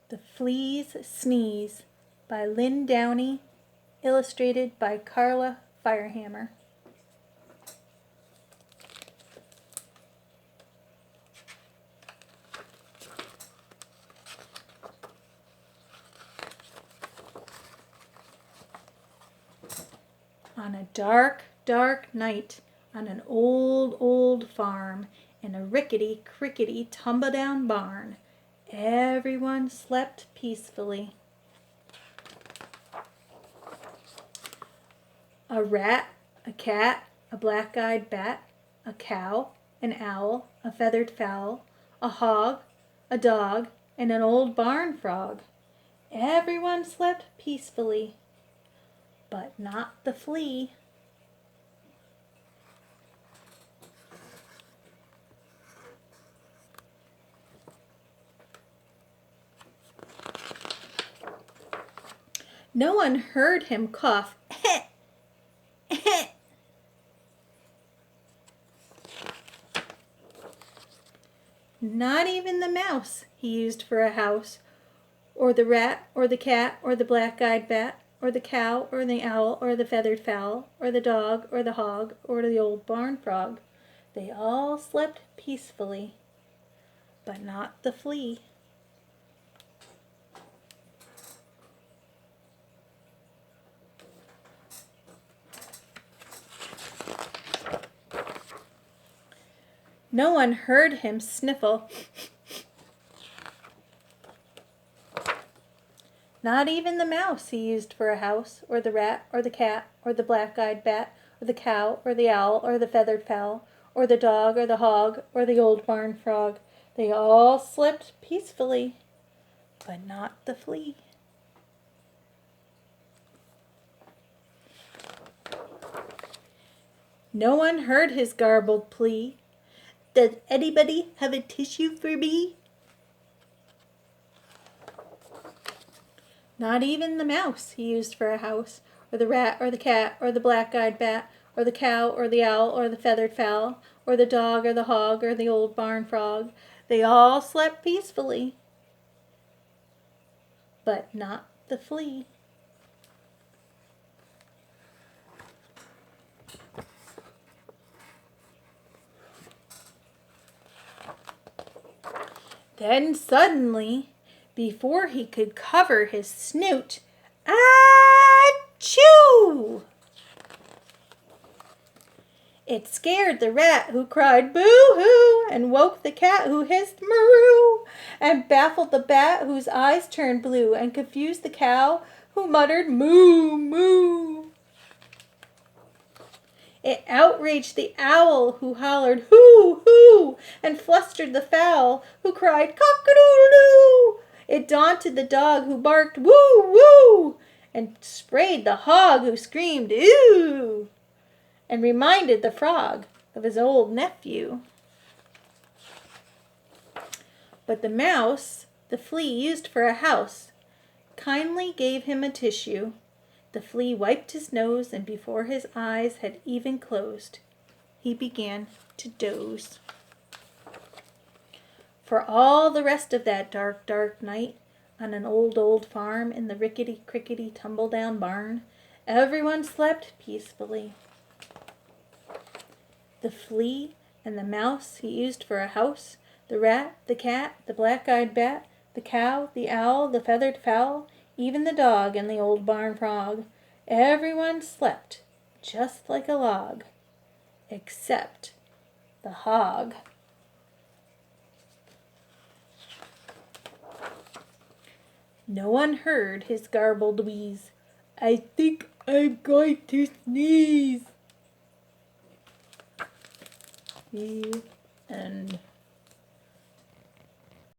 The Flea's Sneeze by Lynn Downey, illustrated by Carla Firehammer. On a dark, dark night, on an old, old farm, in a rickety, crickety, tumble-down barn, everyone slept peacefully. A rat, a cat, a black-eyed bat, a cow, an owl, a feathered fowl, a hog, a dog, and an old barn frog. Everyone slept peacefully, but not the flea. No one heard him cough. Not even the mouse he used for a house, or the rat, or the cat, or the black-eyed bat, or the cow, or the owl, or the feathered fowl, or the dog, or the hog, or the old barn frog. They all slept peacefully, but not the flea. No one heard him sniffle. Not even the mouse he used for a house, or the rat, or the cat, or the black-eyed bat, or the cow, or the owl, or the feathered fowl, or the dog, or the hog, or the old barn frog. They all slept peacefully, but not the flea. No one heard his garbled plea. Does anybody have a tissue for me? Not even the mouse he used for a house, or the rat, or the cat, or the black-eyed bat, or the cow, or the owl, or the feathered fowl, or the dog, or the hog, or the old barn frog. They all slept peacefully, but not the flea. Then suddenly, before he could cover his snoot, achoo! It scared the rat, who cried boo-hoo, and woke the cat, who hissed moo, and baffled the bat, whose eyes turned blue, and confused the cow, who muttered moo, moo. It outraged the owl, who hollered hoo, hoo, and flustered the fowl, who cried cock-a-doodle-doo. It daunted the dog, who barked woo, woo, and sprayed the hog, who screamed ooh, and reminded the frog of his old nephew. But the mouse the flea used for a house kindly gave him a tissue. The flea wiped his nose, and before his eyes had even closed, he began to doze. For all the rest of that dark, dark night, on an old, old farm in the rickety, crickety, tumble-down barn, everyone slept peacefully. The flea and the mouse he used for a house, the rat, the cat, the black-eyed bat, the cow, the owl, the feathered fowl, even the dog and the old barn frog, everyone slept just like a log, except the hog. No one heard his garbled wheeze. I think I'm going to sneeze. The end.